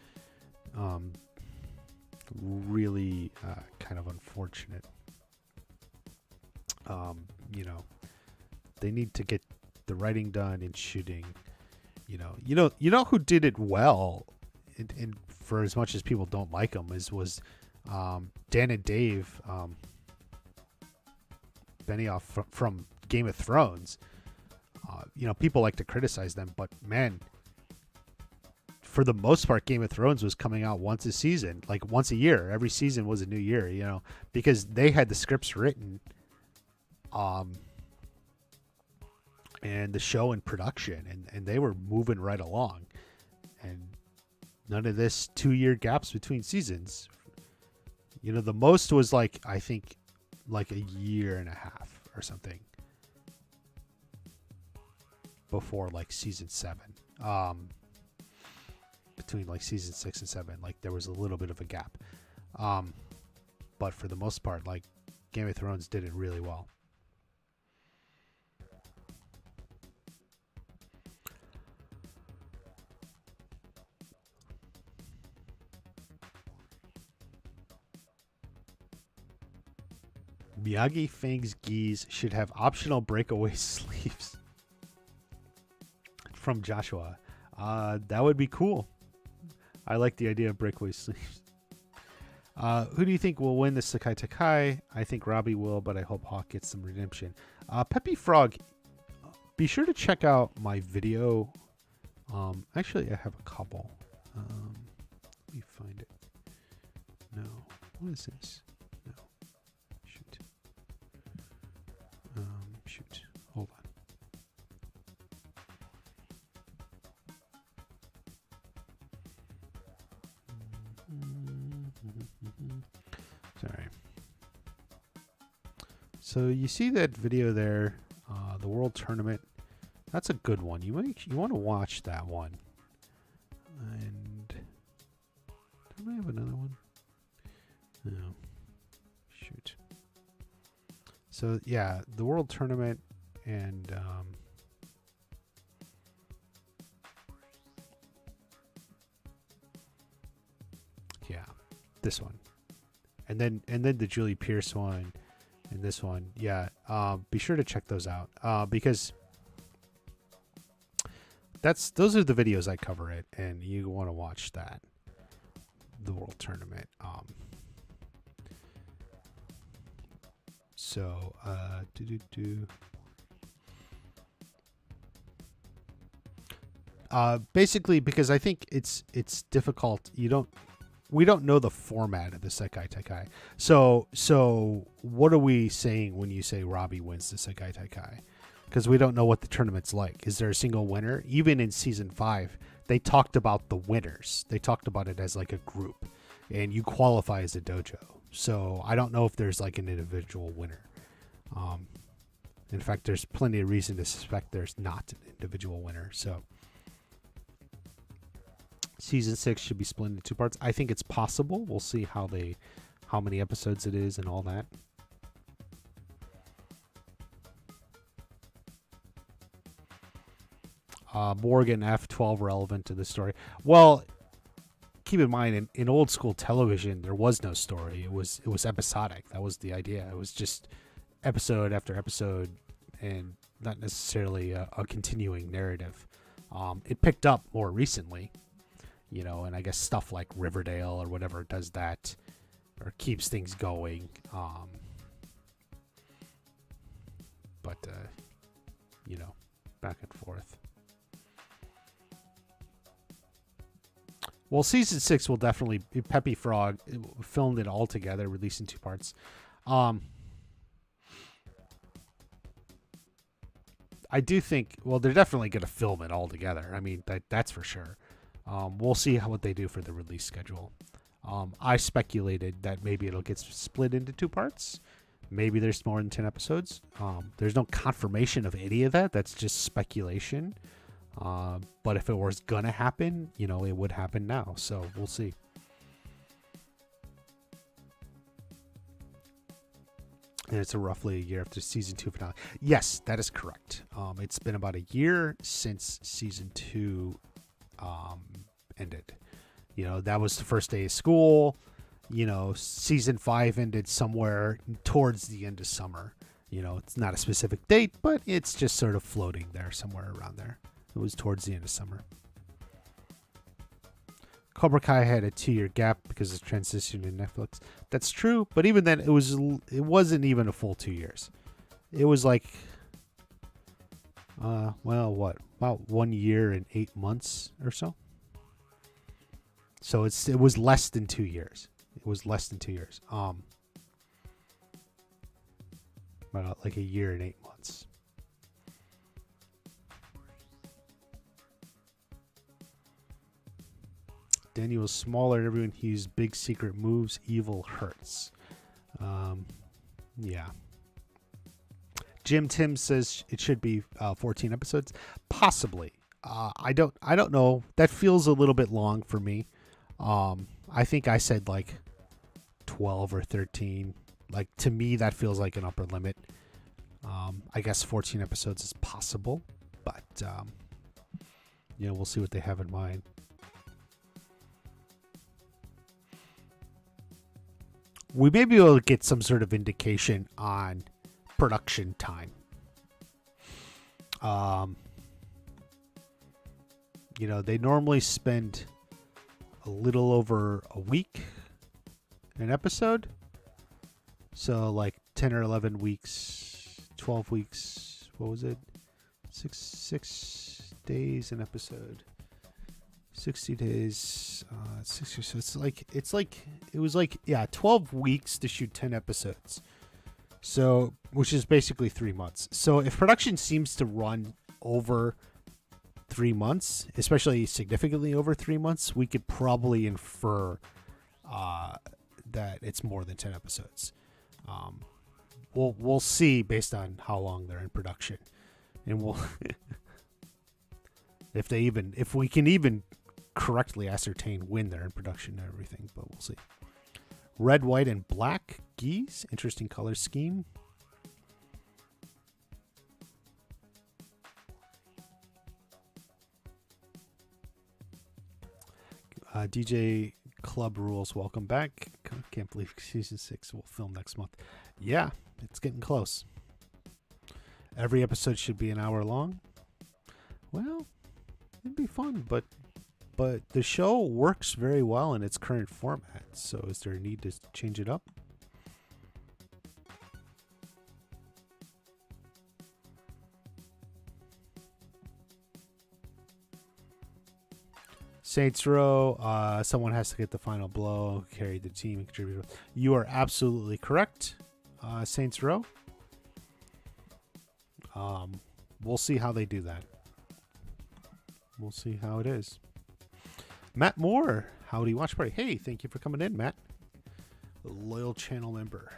Really kind of unfortunate. You know, they need to get the writing done and shooting. You know who did it well, and for as much as people don't like them, was Dan and Dave. Benioff from Game of Thrones. People like to criticize them, but man, for the most part, Game of Thrones was coming out once a season, like once a year. Every season was a new year, because they had the scripts written, and the show in production, and they were moving right along, and none of this 2-year gaps between seasons. The most was like, I think, like a year and a half or something before like season 7. Between like season 6 and 7, like there was a little bit of a gap. But for the most part, like Game of Thrones did it really well. Miyagi Fang's gis should have optional breakaway sleeves. From Joshua. That would be cool. I like the idea of breakaway sleeves. Who do you think will win the Sekai Taikai? I think Robbie will, but I hope Hawk gets some redemption. Peppy Frog, be sure to check out my video. Actually, I have a couple. Let me find it. No. What is this? No. Shoot. Shoot. Hold on. Sorry. So you see that video there, the World Tournament. That's a good one. You want to watch that one. And don't I have another one? No. Shoot. So yeah, the World Tournament and yeah, this one, and then the Julie Pierce one, and this one. Yeah, be sure to check those out because those are the videos I cover it, and you want to watch that, the World Tournament. So basically because I think it's difficult. We don't know the format of the Sekai Taikai. So what are we saying when you say Robbie wins the Sekai Taikai? Because we don't know what the tournament's like. Is there a single winner? Even in season 5, they talked about the winners. They talked about it as like a group, and you qualify as a dojo. So I don't know if there's like an individual winner. In fact, there's plenty of reason to suspect there's not an individual winner. So season 6 should be split into 2 parts. I think it's possible. We'll see how many episodes it is and all that. Morgan F12 relevant to the story. Well, keep in mind in old school television there was no story. It was episodic. That was the idea. It was just episode after episode and not necessarily a continuing narrative. It picked up more recently, and I guess stuff like Riverdale or whatever does that or keeps things going. But back and forth. Well, season 6 will definitely be Peppy Frog. It filmed it all together, released in 2 parts. I do think, well, they're definitely going to film it all together. I mean, that's for sure. We'll see what they do for the release schedule. I speculated that maybe it'll get split into 2 parts. Maybe there's more than 10 episodes. There's no confirmation of any of that. That's just speculation. But if it was going to happen, it would happen now. So we'll see. And it's roughly a year after season 2 finale. Yes, that is correct. It's been about a year since season 2 ended. That was the first day of school. Season 5 ended somewhere towards the end of summer. It's not a specific date, but it's just sort of floating there somewhere around there. It was towards the end of summer. Cobra Kai had a 2-year gap because of transition to Netflix. That's true, but even then, it wasn't even a full 2 years. It was like, about 1 year and 8 months or so. So it was less than 2 years. It was less than 2 years. About like a year and 8 months. Daniel's smaller and everyone he used big secret moves. Evil hurts. Yeah. Jim Tim says it should be 14 episodes. Possibly. I don't know. That feels a little bit long for me. I think I said like 12 or 13. Like to me, that feels like an upper limit. I guess 14 episodes is possible, but we'll see what they have in mind. we may be able to get some sort of indication on production time. You know, they normally spend a little over a week an episode. So like 10 or 11 weeks, 12 weeks, what was it? Six days an episode. 60 days, 60. So it was like 12 weeks to shoot 10 episodes. So, which is basically 3 months. So if production seems to run over 3 months, especially significantly over 3 months, we could probably infer that it's more than 10 episodes. We'll see based on how long they're in production, and we'll if we can even correctly ascertain when they're in production and everything, but we'll see. Red, white, and black geese, interesting color scheme. DJ Club Rules, welcome back. Can't believe season 6 will film next month. Yeah, it's getting close. Every episode should be an hour long. Well, it'd be fun, but the show works very well in its current format. So is there a need to change it up? Saints Row, someone has to get the final blow, carry the team, and contribute. You are absolutely correct, Saints Row. We'll see how they do that. We'll see how it is. Matt Moore, howdy watch party. Hey, thank you for coming in, Matt. A loyal channel member.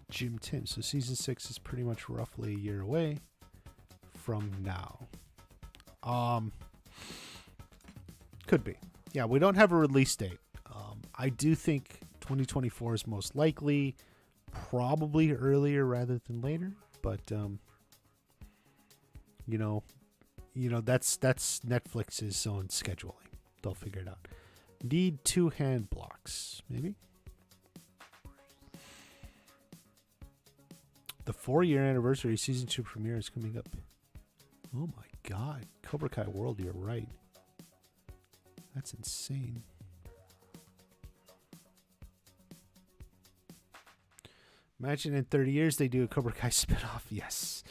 Jim Tim. So season 6 is pretty much roughly a year away from now. Could be. Yeah, we don't have a release date. I do think 2024 is most likely, probably earlier rather than later, but you know that's Netflix's own scheduling. They'll figure it out. Need 2 hand blocks, maybe. The 4-year anniversary season 2 premiere is coming up. Oh my god. Cobra Kai World, you're right. That's insane. Imagine in 30 years they do a Cobra Kai spinoff. Yes.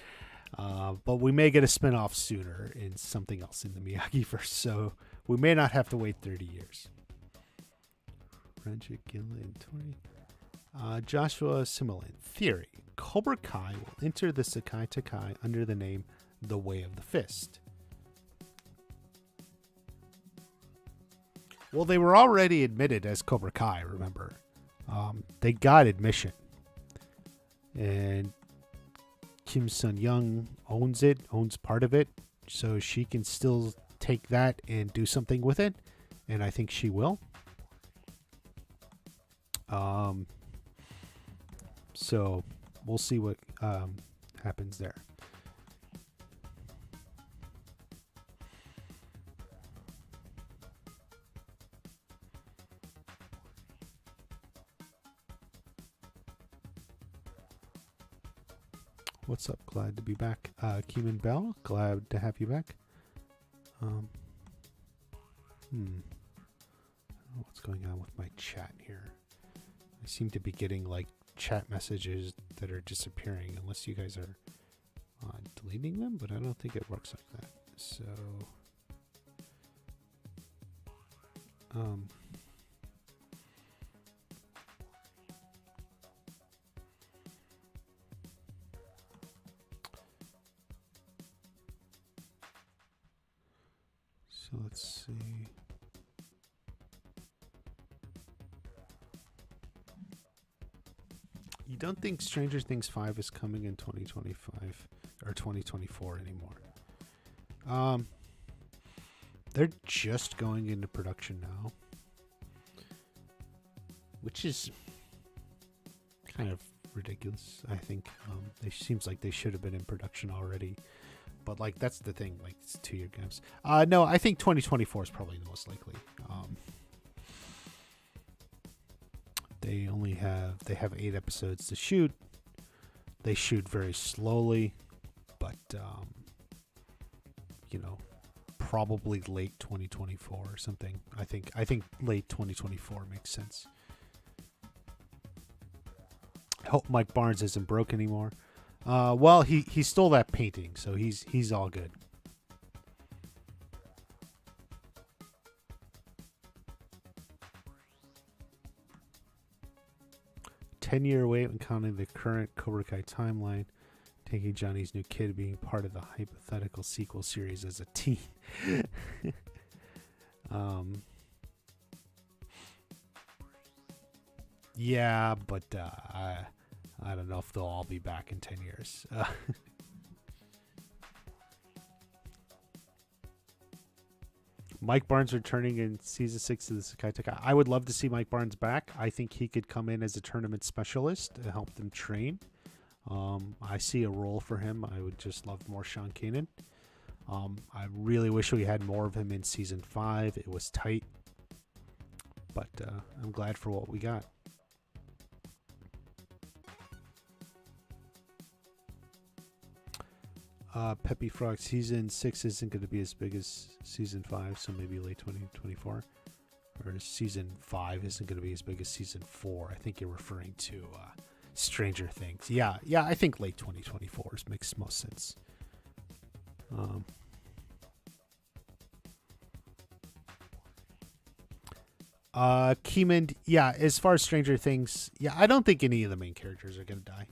But we may get a spinoff sooner in something else in the Miyagi-verse, so we may not have to wait 30 years. Ranjit, Gillen, Tory. Joshua Similin. Theory. Cobra Kai will enter the Sekai Taikai under the name The Way of the Fist. Well, they were already admitted as Cobra Kai, remember. They got admission. And Kim Sun-young owns part of it, so she can still take that and do something with it, and I think she will. So we'll see what happens there. What's up? Glad to be back. Keeman Bell, glad to have you back. I don't know what's going on with my chat here. I seem to be getting like chat messages that are disappearing unless you guys are deleting them, but I don't think it works like that. So let's see. You don't think Stranger Things 5 is coming in 2025 or 2024 anymore? They're just going into production now, which is kind of ridiculous. I think it seems like they should have been in production already. But like that's the thing, like it's 2-year gaps. No, I think 2024 is probably the most likely. They have 8 episodes to shoot. They shoot very slowly, but probably late 2024 or something. I think late 2024 makes sense. I hope Mike Barnes isn't broke anymore. Well, he stole that painting, so he's all good. Ten-year wait when counting the current Cobra Kai timeline, taking Johnny's new kid being part of the hypothetical sequel series as a teen. Yeah, but I don't know if they'll all be back in 10 years. Mike Barnes returning in season 6 of the Sekai Taikai. I would love to see Mike Barnes back. I think he could come in as a tournament specialist to help them train. I see a role for him. I would just love more Sean Kanan. I really wish we had more of him in season 5. It was tight, but I'm glad for what we got. Peppy Frog season 6 isn't going to be as big as season 5, so maybe late 2024. Or season 5 isn't going to be as big as season 4. I think you're referring to Stranger Things. Yeah, I think late 2024 makes most sense. Keeman, yeah, as far as Stranger Things, yeah, I don't think any of the main characters are going to die.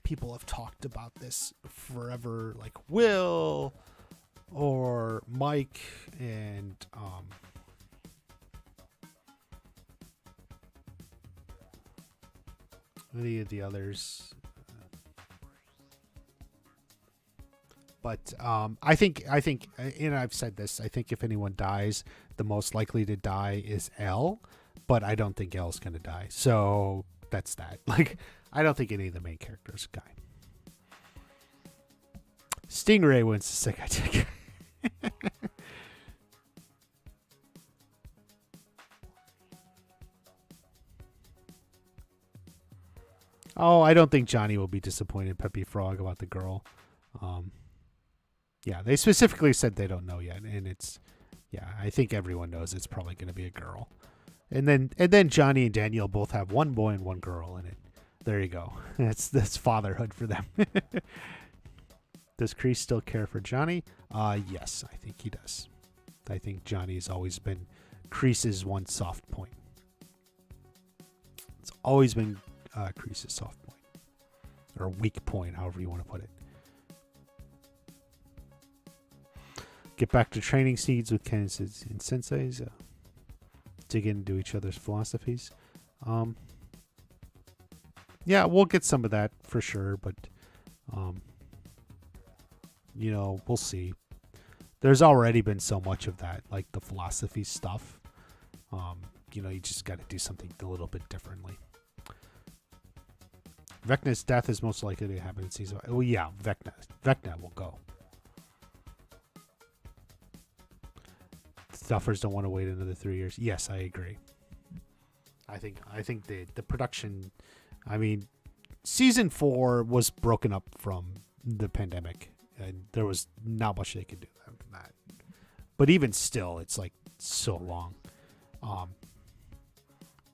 People have talked about this forever, like Will or Mike and any of the others. But I think, and I've said this, I think if anyone dies, the most likely to die is Elle, but I don't think Elle's going to die. So that's that. Like, I don't think any of the main characters die. Stingray wins the Sekai Taikai. Oh, I don't think Johnny will be disappointed, Peppy Frog, about the girl. Yeah, they specifically said they don't know yet, and it's, yeah, I think everyone knows it's probably going to be a girl. And then Johnny and Danielle both have one boy and one girl in it. There you go. That's fatherhood for them. Does Kreese still care for Johnny? Yes, I think he does. I think Johnny's always been Kreese's one soft point. It's always been Kreese's soft point. Or weak point, however you want to put it. Get back to training seeds with Ken and Senseis. Dig into each other's philosophies. Yeah, we'll get some of that for sure, but we'll see. There's already been so much of that, like the philosophy stuff. You just got to do something a little bit differently. Vecna's death is most likely to happen in season 5. Well, yeah, Vecna will go. Stuffers don't want to wait another 3 years. Yes, I agree. I think the production, I mean, season 4 was broken up from the pandemic, and there was not much they could do after that. But even still, it's like so long.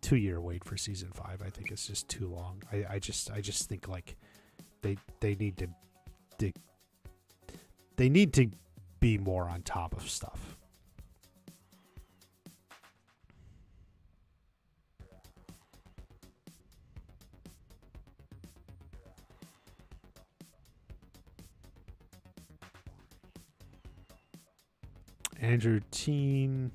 2-year wait for season 5, I think it's just too long. I just think like they need to be more on top of stuff. Andrew T.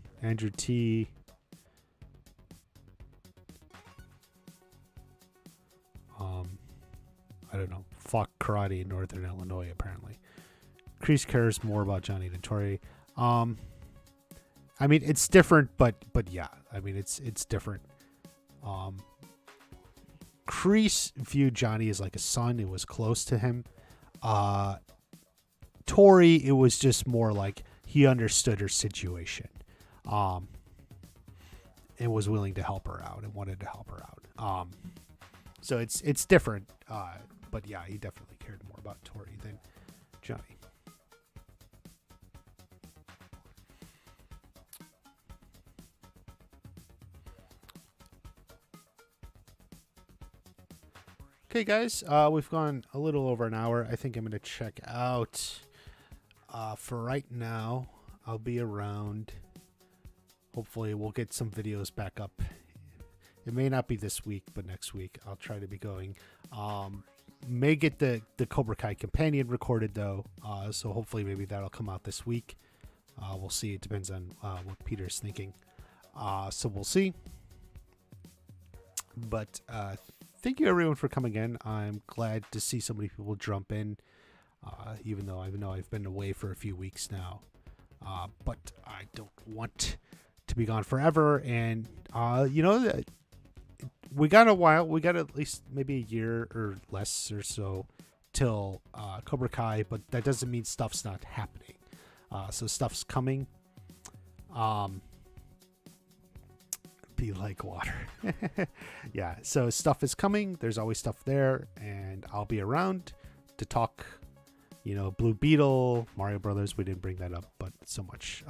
I don't know. Fuck karate in Northern Illinois, apparently. Kreese cares more about Johnny than Tory. I mean, it's different, but yeah. I mean, it's different. Kreese viewed Johnny as like a son. It was close to him. Tory, it was just more like he understood her situation, and was willing to help her out and wanted to help her out. So it's different, but yeah, he definitely cared more about Tory than Johnny. Okay, guys, we've gone a little over an hour. I think I'm going to check out. For right now, I'll be around. Hopefully, we'll get some videos back up. It may not be this week, but next week I'll try to be going. May get the Cobra Kai companion recorded, though, so hopefully maybe that'll come out this week. We'll see. It depends on what Peter's thinking. So we'll see. But thank you, everyone, for coming in. I'm glad to see so many people jump in, even though I know I've been away for a few weeks now. But I don't want to be gone forever. And, we got a while. We got at least maybe a year or less or so till Cobra Kai, but that doesn't mean stuff's not happening. So stuff's coming. Be like water. Yeah, so stuff is coming. There's always stuff there, and I'll be around to talk, Blue Beetle, Mario Brothers. We didn't bring that up, but so much.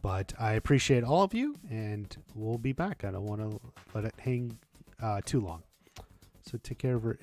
But I appreciate all of you, and we'll be back. I don't want to let it hang too long. So take care of